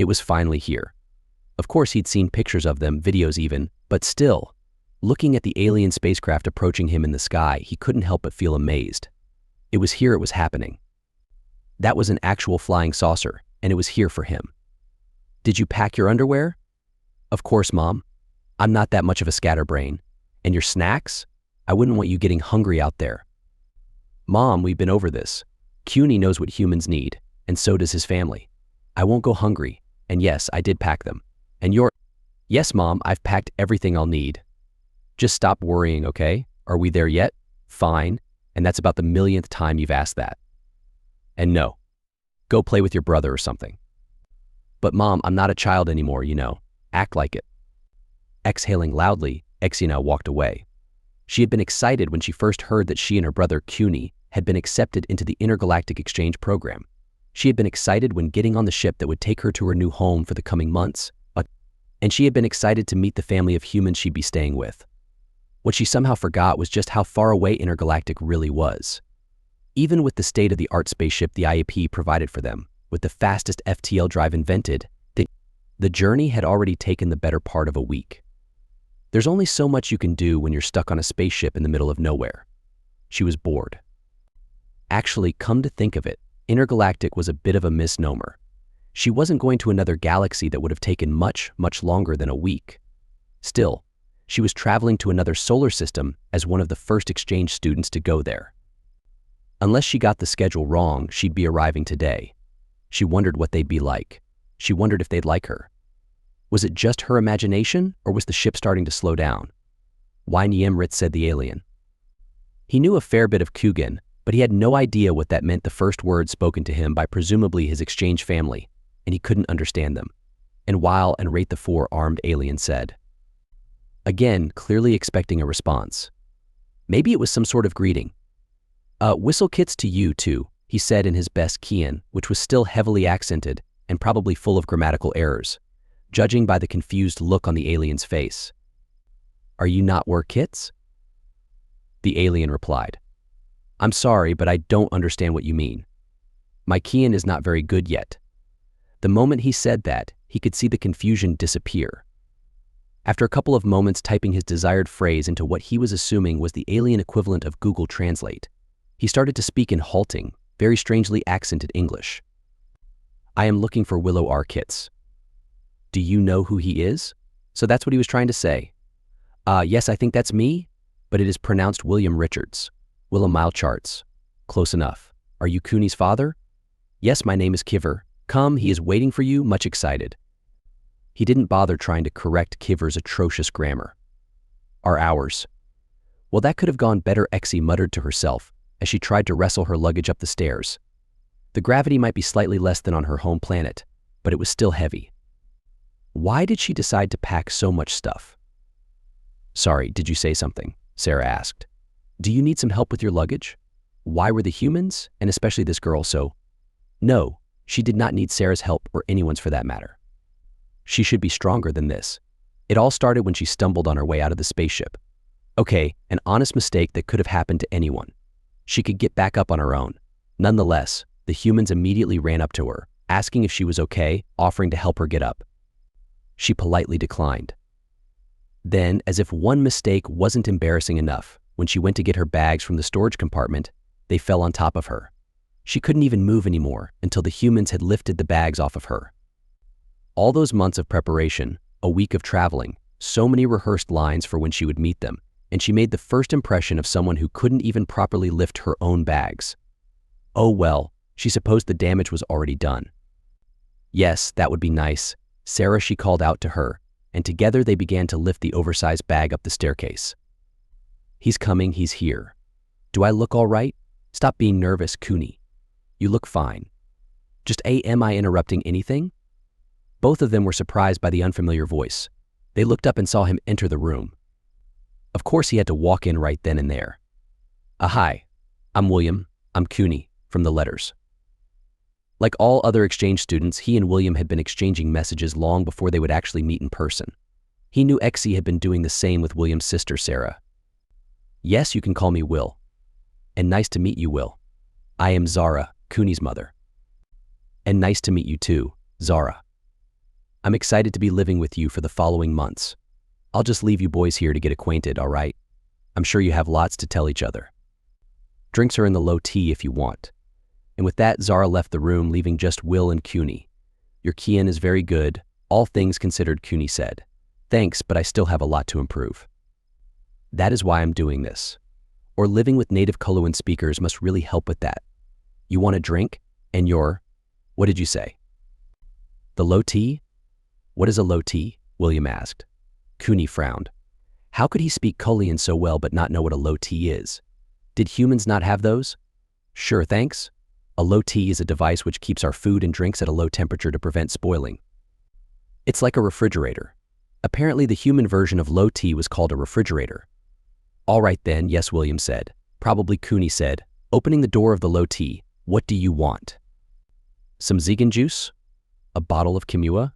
It was finally here. Of course, he'd seen pictures of them, videos even, but still, looking at the alien spacecraft approaching him in the sky, he couldn't help but feel amazed. It was here it was happening. That was an actual flying saucer, and it was here for him. Did you pack your underwear? Of course, Mom. I'm not that much of a scatterbrain. And your snacks? I wouldn't want you getting hungry out there. Mom, we've been over this. CUNY knows what humans need, and so does his family. I won't go hungry, and yes, I did pack them. And you're… Yes, Mom, I've packed everything I'll need. Just stop worrying, okay? Are we there yet? Fine, and that's about the millionth time you've asked that. And no, go play with your brother or something. But Mom, I'm not a child anymore, you know. Act like it. Exhaling loudly, Exina walked away. She had been excited when she first heard that she and her brother CUNY had been accepted into the intergalactic exchange program. She had been excited when getting on the ship that would take her to her new home for the coming months. And she had been excited to meet the family of humans she'd be staying with. What she somehow forgot was just how far away intergalactic really was. Even with the state-of-the-art spaceship the IAP provided for them, with the fastest FTL drive invented, the journey had already taken the better part of a week. There's only so much you can do when you're stuck on a spaceship in the middle of nowhere. She was bored. Actually, come to think of it, intergalactic was a bit of a misnomer. She wasn't going to another galaxy that would have taken much, much longer than a week. Still, she was traveling to another solar system as one of the first exchange students to go there. Unless she got the schedule wrong, she'd be arriving today. She wondered what they'd be like. She wondered if they'd like her. Was it just her imagination, or was the ship starting to slow down? Ymrit, said the alien. He knew a fair bit of Kugan, but he had no idea what that meant, the first words spoken to him by presumably his exchange family, and he couldn't understand them. And while Rate the four-armed alien said, again, clearly expecting a response. Maybe it was some sort of greeting. Whistle kits to you, too, he said in his best Kian, which was still heavily accented and probably full of grammatical errors, judging by the confused look on the alien's face. Are you not wear kits? The alien replied, I'm sorry, but I don't understand what you mean. My Kian is not very good yet. The moment he said that, he could see the confusion disappear. After a couple of moments typing his desired phrase into what he was assuming was the alien equivalent of Google Translate, he started to speak in halting, very strangely accented English. I am looking for Willow R. Kits. Do you know who he is? So that's what he was trying to say. Yes, I think that's me, but it is pronounced William Richards. Willem Milcharts. Close enough. Are you CUNY's father? Yes, my name is Kiver. Come, he is waiting for you, much excited. He didn't bother trying to correct Kiver's atrocious grammar. Our hours. Well, that could have gone better, Exie muttered to herself as she tried to wrestle her luggage up the stairs. The gravity might be slightly less than on her home planet, but it was still heavy. Why did she decide to pack so much stuff? Sorry, did you say something? Sarah asked. Do you need some help with your luggage? Why were the humans, and especially this girl, so… No, she did not need Sarah's help or anyone's for that matter. She should be stronger than this. It all started when she stumbled on her way out of the spaceship. Okay, an honest mistake that could have happened to anyone. She could get back up on her own. Nonetheless, the humans immediately ran up to her, asking if she was okay, offering to help her get up. She politely declined. Then, as if one mistake wasn't embarrassing enough, when she went to get her bags from the storage compartment, they fell on top of her. She couldn't even move anymore until the humans had lifted the bags off of her. All those months of preparation, a week of traveling, so many rehearsed lines for when she would meet them, and she made the first impression of someone who couldn't even properly lift her own bags. Oh well, she supposed the damage was already done. Yes, that would be nice, Sarah, she called out to her, and together they began to lift the oversized bag up the staircase. He's coming, he's here. Do I look all right? Stop being nervous, CUNY. You look fine. Just am I interrupting anything? Both of them were surprised by the unfamiliar voice. They looked up and saw him enter the room. Of course he had to walk in right then and there. Hi, I'm William, I'm CUNY, from the letters. Like all other exchange students, he and William had been exchanging messages long before they would actually meet in person. He knew Exie had been doing the same with William's sister, Sarah. Yes, you can call me Will. And nice to meet you, Will. I am Zara, CUNY's mother. And nice to meet you too, Zara. I'm excited to be living with you for the following months. I'll just leave you boys here to get acquainted, all right? I'm sure you have lots to tell each other. Drinks are in the low tea if you want. And with that, Zara left the room, leaving just Will and Cooney. Your Kian is very good, all things considered, Cooney said. Thanks, but I still have a lot to improve. That is why I'm doing this. Or living with native Koloan speakers must really help with that. You want a drink? And what did you say? The low tea? What is a low tea? William asked. Cooney frowned. How could he speak Kolian so well but not know what a low tea is? Did humans not have those? Sure, thanks. A low tea is a device which keeps our food and drinks at a low temperature to prevent spoiling. It's like a refrigerator. Apparently the human version of low tea was called a refrigerator. All right then, yes, William said. Probably Cooney said, opening the door of the low tea. What do you want? Some Zigan juice? A bottle of Kimua?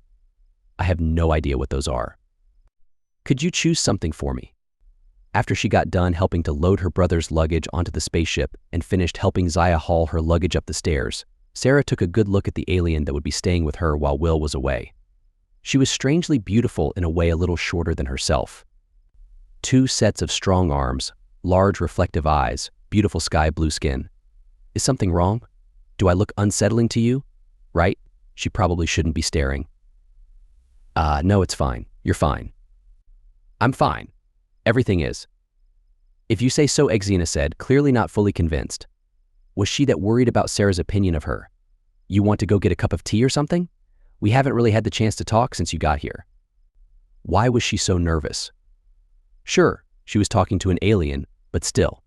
I have no idea what those are. Could you choose something for me? After she got done helping to load her brother's luggage onto the spaceship and finished helping Zaya haul her luggage up the stairs, Sarah took a good look at the alien that would be staying with her while Will was away. She was strangely beautiful in a way a little shorter than herself. 2 sets of strong arms, large reflective eyes, beautiful sky blue skin. Is something wrong? Do I look unsettling to you? Right? She probably shouldn't be staring. No, it's fine. You're fine. I'm fine. Everything is. If you say so, Exina said, clearly not fully convinced. Was she that worried about Sarah's opinion of her? You want to go get a cup of tea or something? We haven't really had the chance to talk since you got here. Why was she so nervous? Sure, she was talking to an alien, but still.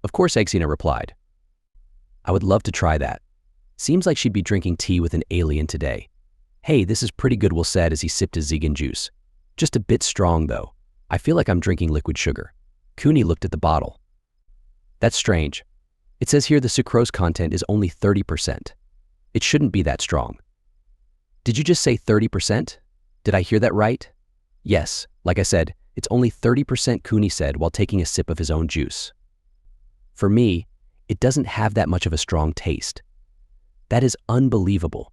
Of course, Exina replied. I would love to try that. Seems like she'd be drinking tea with an alien today. Hey, this is pretty good, Will said as he sipped his Zigan juice. Just a bit strong, though. I feel like I'm drinking liquid sugar. Cooney looked at the bottle. That's strange. It says here the sucrose content is only 30%. It shouldn't be that strong. Did you just say 30%? Did I hear that right? Yes, like I said, it's only 30%, Cooney said while taking a sip of his own juice. For me, it doesn't have that much of a strong taste. That is unbelievable.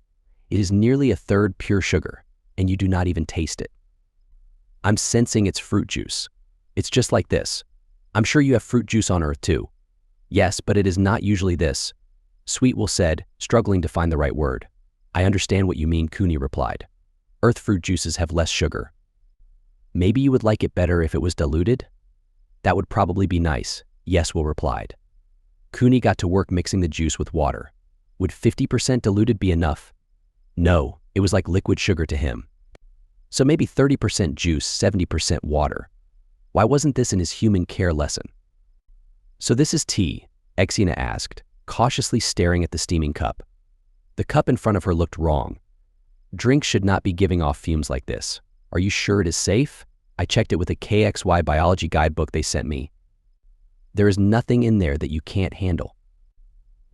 It is nearly a third pure sugar, and you do not even taste it. I'm sensing it's fruit juice. It's just like this. I'm sure you have fruit juice on Earth too. Yes, but it is not usually this. Sweet, Will said, struggling to find the right word. I understand what you mean, Cooney replied. Earth fruit juices have less sugar. Maybe you would like it better if it was diluted? That would probably be nice, yes, Will replied. Cooney got to work mixing the juice with water. Would 50% diluted be enough? No, it was like liquid sugar to him. So maybe 30% juice, 70% water. Why wasn't this in his human care lesson? So this is tea, Exina asked, cautiously staring at the steaming cup. The cup in front of her looked wrong. Drinks should not be giving off fumes like this. Are you sure it is safe? I checked it with a HFY biology guidebook they sent me. There is nothing in there that you can't handle.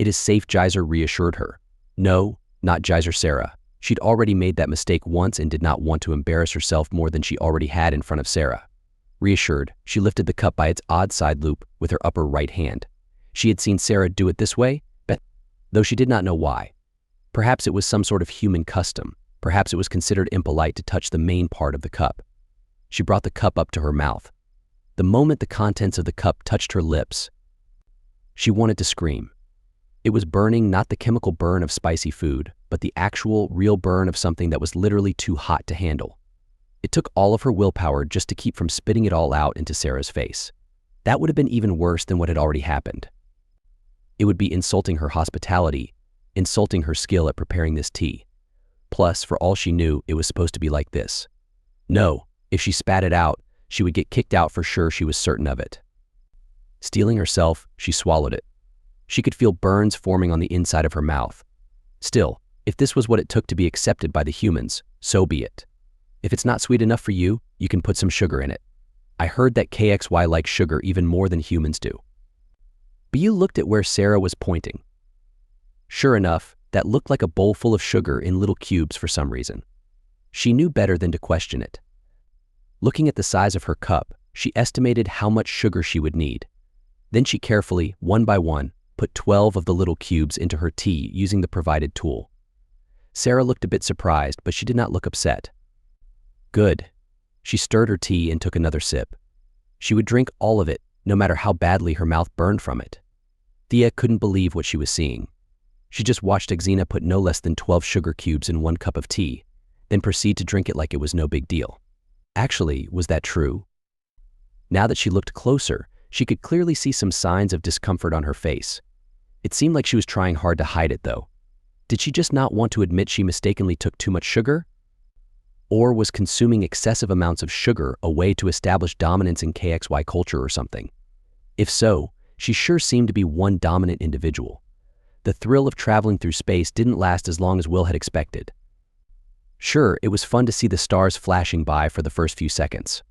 It is safe, Geyser reassured her. No, not Geyser Sarah. She'd already made that mistake once and did not want to embarrass herself more than she already had in front of Sarah. Reassured, she lifted the cup by its odd side loop with her upper right hand. She had seen Sarah do it this way, though she did not know why. Perhaps it was some sort of human custom. Perhaps it was considered impolite to touch the main part of the cup. She brought the cup up to her mouth. The moment the contents of the cup touched her lips, she wanted to scream. It was burning, not the chemical burn of spicy food, but the actual, real burn of something that was literally too hot to handle. It took all of her willpower just to keep from spitting it all out into Sarah's face. That would have been even worse than what had already happened. It would be insulting her hospitality, insulting her skill at preparing this tea. Plus, for all she knew, it was supposed to be like this. No, if she spat it out, she would get kicked out for sure, she was certain of it. Steeling herself, she swallowed it. She could feel burns forming on the inside of her mouth. Still, if this was what it took to be accepted by the humans, so be it. If it's not sweet enough for you, you can put some sugar in it. I heard that KXY likes sugar even more than humans do. But you looked at where Sarah was pointing. Sure enough, that looked like a bowl full of sugar in little cubes for some reason. She knew better than to question it. Looking at the size of her cup, she estimated how much sugar she would need. Then she carefully, one by one, put 12 of the little cubes into her tea using the provided tool. Sarah looked a bit surprised, but she did not look upset. Good. She stirred her tea and took another sip. She would drink all of it, no matter how badly her mouth burned from it. Thea couldn't believe what she was seeing. She just watched Exina put no less than 12 sugar cubes in 1 cup of tea, then proceed to drink it like it was no big deal. Actually, was that true? Now that she looked closer, she could clearly see some signs of discomfort on her face. It seemed like she was trying hard to hide it, though. Did she just not want to admit she mistakenly took too much sugar? Or was consuming excessive amounts of sugar a way to establish dominance in KXY culture or something? If so, she sure seemed to be one dominant individual. The thrill of traveling through space didn't last as long as Will had expected. Sure, it was fun to see the stars flashing by for the first few seconds.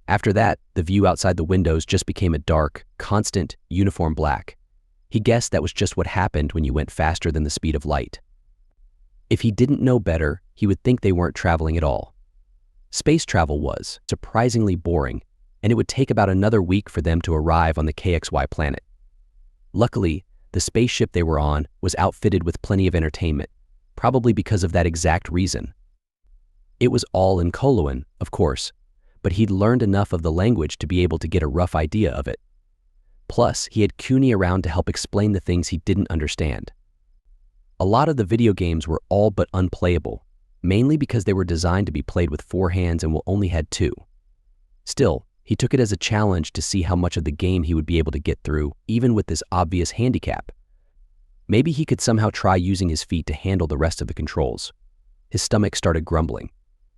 After that, the view outside the windows just became a dark, constant, uniform black. He guessed that was just what happened when you went faster than the speed of light. If he didn't know better, he would think they weren't traveling at all. Space travel was surprisingly boring, and it would take about another week for them to arrive on the KXY planet. Luckily, the spaceship they were on was outfitted with plenty of entertainment, probably because of that exact reason. It was all in Koloan, of course, but he'd learned enough of the language to be able to get a rough idea of it. Plus, he had Cooney around to help explain the things he didn't understand. A lot of the video games were all but unplayable, mainly because they were designed to be played with 4 hands and Will only had 2. Still, he took it as a challenge to see how much of the game he would be able to get through, even with this obvious handicap. Maybe he could somehow try using his feet to handle the rest of the controls. His stomach started grumbling.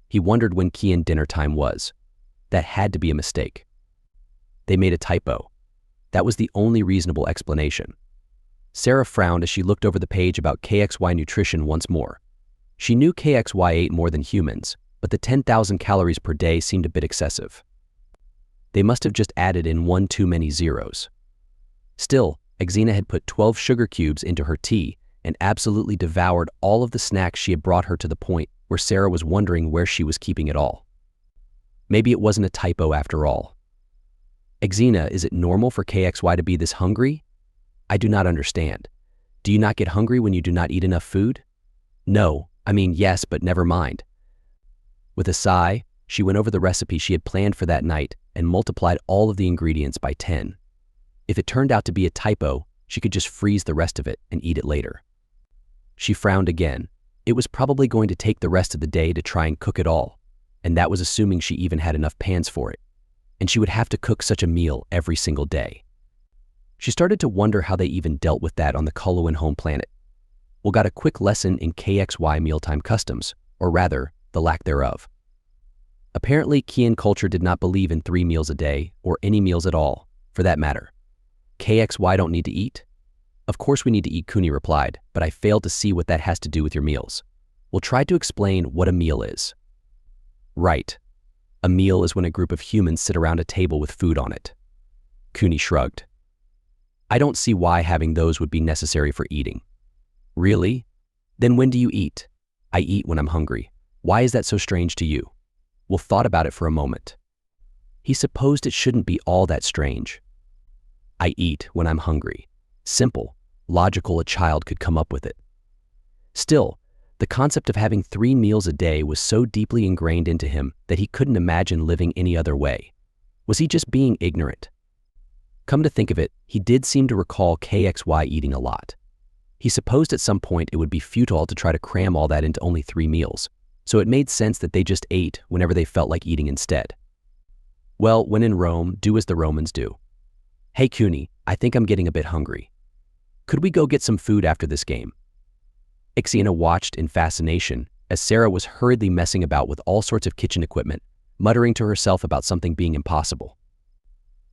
He wondered when Kian dinner time was. That had to be a mistake. They made a typo. That was the only reasonable explanation. Sarah frowned as she looked over the page about KXY nutrition once more. She knew KXY ate more than humans, but the 10,000 calories per day seemed a bit excessive. They must have just added in 1 too many zeros. Still, Exina had put 12 sugar cubes into her tea and absolutely devoured all of the snacks she had brought her, to the point where Sarah was wondering where she was keeping it all. Maybe it wasn't a typo after all. Exina, is it normal for KXY to be this hungry? I do not understand. Do you not get hungry when you do not eat enough food? No, I mean yes, but never mind. With a sigh, she went over the recipe she had planned for that night and multiplied all of the ingredients by 10. If it turned out to be a typo, she could just freeze the rest of it and eat it later. She frowned again. It was probably going to take the rest of the day to try and cook it all, and that was assuming she even had enough pans for it, and she would have to cook such a meal every single day. She started to wonder how they even dealt with that on the Koloan home planet. Will got a quick lesson in KXY mealtime customs, or rather, the lack thereof. Apparently, Kian culture did not believe in 3 meals a day, or any meals at all, for that matter. KXY don't need to eat? Of course we need to eat, Cooney replied, but I failed to see what that has to do with your meals. We'll try to explain what a meal is. Right. A meal is when a group of humans sit around a table with food on it. Cooney shrugged. I don't see why having those would be necessary for eating. Really? Then when do you eat? I eat when I'm hungry. Why is that so strange to you? Will thought about it for a moment. He supposed it shouldn't be all that strange. I eat when I'm hungry. Simple, logical, a child could come up with it. Still, the concept of having 3 meals a day was so deeply ingrained into him that he couldn't imagine living any other way. Was he just being ignorant? Come to think of it, he did seem to recall KXY eating a lot. He supposed at some point it would be futile to try to cram all that into only 3 meals, so it made sense that they just ate whenever they felt like eating instead. Well, when in Rome, do as the Romans do. Hey Cooney, I think I'm getting a bit hungry. Could we go get some food after this game? Ixiana watched in fascination as Sarah was hurriedly messing about with all sorts of kitchen equipment, muttering to herself about something being impossible.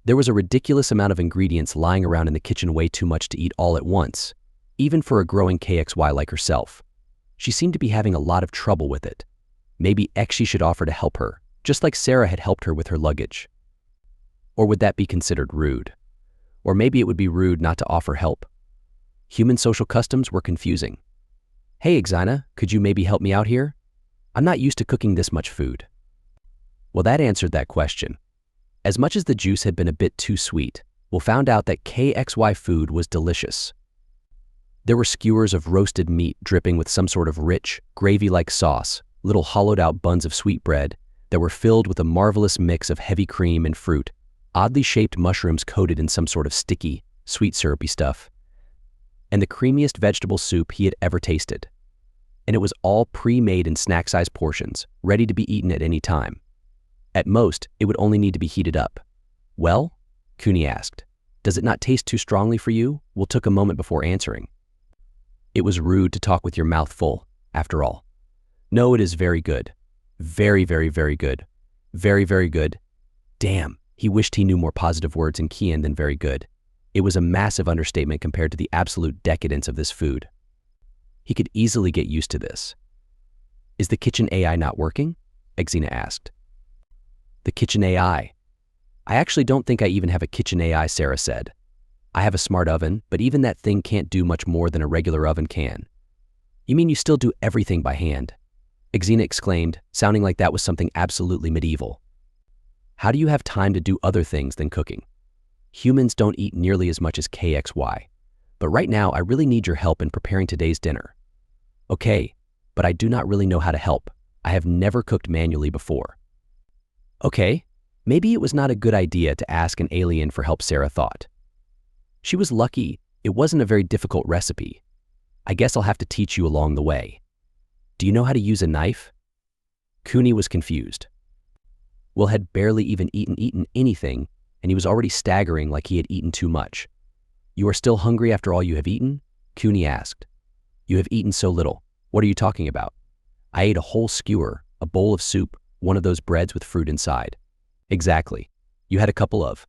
There was a ridiculous amount of ingredients lying around in the kitchen, way too much to eat all at once, even for a growing KXY like herself. She seemed to be having a lot of trouble with it. Maybe Exi should offer to help her, just like Sarah had helped her with her luggage. Or would that be considered rude? Or maybe it would be rude not to offer help. Human social customs were confusing. Hey Exina, could you maybe help me out here? I'm not used to cooking this much food. Well, that answered that question. As much as the juice had been a bit too sweet, Will found out that KXY food was delicious. There were skewers of roasted meat dripping with some sort of rich, gravy-like sauce, little hollowed-out buns of sweetbread that were filled with a marvelous mix of heavy cream and fruit, oddly shaped mushrooms coated in some sort of sticky, sweet syrupy stuff, and the creamiest vegetable soup he had ever tasted. And it was all pre-made in snack-sized portions, ready to be eaten at any time. At most, it would only need to be heated up. "Well?" Cooney asked. "Does it not taste too strongly for you?" Will took a moment before answering. It was rude to talk with your mouth full, after all. "No, it is very good. Very, very, very good. Very, very good." Damn, he wished he knew more positive words in Kian than very good. It was a massive understatement compared to the absolute decadence of this food. He could easily get used to this. "Is the kitchen AI not working?" Exina asked. "The kitchen AI? I actually don't think I even have a kitchen AI," Sarah said. "I have a smart oven, but even that thing can't do much more than a regular oven can." "You mean you still do everything by hand?" Exina exclaimed, sounding like that was something absolutely medieval. "How do you have time to do other things than cooking? Humans don't eat nearly as much as KXY. But right now, I really need your help in preparing today's dinner." "Okay, but I do not really know how to help. I have never cooked manually before." "Okay, maybe it was not a good idea to ask an alien for help," Sarah thought. She was lucky it wasn't a very difficult recipe. "I guess I'll have to teach you along the way. Do you know how to use a knife?" Cooney was confused. Will had barely even eaten anything, and he was already staggering like he had eaten too much. "You are still hungry after all you have eaten?" Cooney asked. "You have eaten so little. What are you talking about?" "I ate a whole skewer, a bowl of soup, one of those breads with fruit inside." "Exactly. You had a couple of